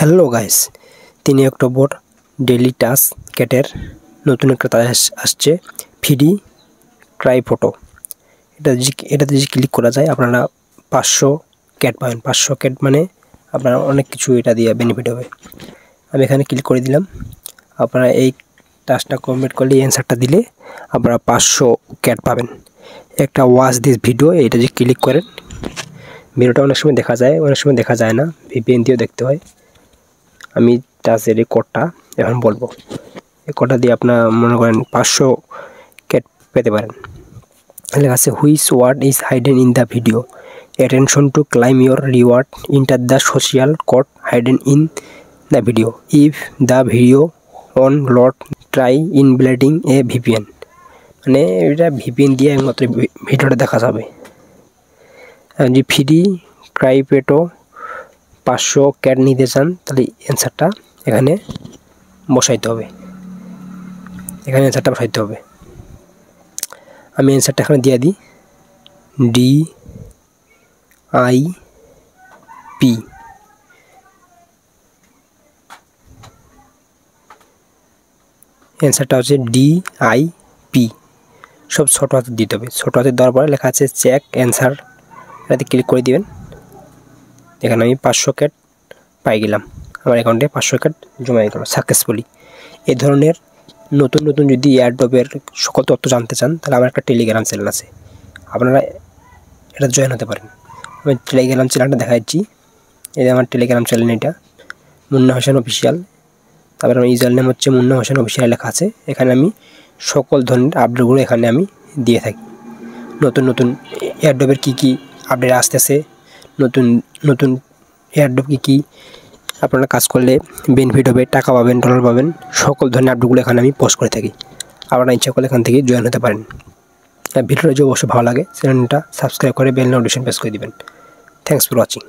Hello guys, 3 October daily task ক্যাটের নতুন একটা টাস্ক আসছে, ফ্রি ক্রাই ফটো। এটাতে যদি ক্লিক করা যায় আপনারা 500 ক্যাট পাবেন। 500 ক্যাট মানে আপনারা অনেক কিছু এটা দিয়ে বেনিফিট হবে। আমি এখানে ক্লিক করে দিলাম। আপনারা এই টাস্কটা কমপ্লিট করলে অ্যান্সারটা দিলে আপনারা 500 ক্যাট পাবেন। একটা ওয়াচ দিস ভিডিও, এটা যদি ক্লিক করেন ভিডিওটা অনেক সময় দেখা যায়, অনেক সময় দেখা যায় না, ভিপিএন দিয়েও দেখতে হয়। আমি টাচের এই কোডটা এখন বলবো। এই কোডটা দিয়ে আপনার মনে করেন 500 ক্যাট পেতে পারেন। লেখা আছে which word is hidden in the video, attention to claim your reward, enter the social code hidden in the video, if the video won't load try enabling a VPN. মানে এটা VPN দিয়ে একমাত্র ভিডিওটা দেখা যাবে। যে free ক্রাইপেটো 500 cat নিতে চান তাহলে অ্যান্সারটা এখানে বসাইতে হবে। আমি অ্যান্সারটা এখানে দিয়ে দিই, DIP। অ্যান্সারটা হচ্ছে DIP। সব ছোট হাতে দিতে হবে। ছোট হাতে দেওয়ার পরে লেখা আছে চেক অ্যান্সার, এটাতে ক্লিক করে দিবেন। এখানে আমি 500 ক্যাট পাই গেলাম, আমার অ্যাকাউন্টে 500 ক্যাট জমা হয়ে গেল সাকসেসফুলি। এই ধরনের নতুন নতুন যদি এয়ারড্রপের সকল তথ্য জানতে চান তাহলে আমার একটা টেলিগ্রাম চ্যানেল আছে, আপনারা এটা জয়েন হতে পারেন। আমি টেলিগ্রাম চ্যানেলটা দেখাচ্ছি। এই আমার টেলিগ্রাম চ্যানেল, এটা মুন্না হোসেন অফিসিয়াল। তারপরে আমার ইউজার নেম হচ্ছে মুন্না হোসেন অফিসিয়াল লেখা আছে। এখানে আমি সকল ধরনের আপডেটগুলো এখানে আমি দিয়ে থাকি। নতুন নতুন এয়ারড্রপের কী আপডেট আসতেছে, নতুন নতুন এয়ারড্রপ কী আপনারা কাজ করলে বেনিফিট হবে, টাকা পাবেন, ডলার পাবেন, সকল ধরনের আপডেটগুলো এখানে আমি পোস্ট করে থাকি। আপনারা ইচ্ছা করলে এখান থেকে জয়েন হতে পারেন। ভিডিওটা যদি অবশ্যই ভালো লাগে চ্যানেলটা সাবস্ক্রাইব করে বেল নোটিফিকেশন প্রেস করে দিবেন। Thanks for watching.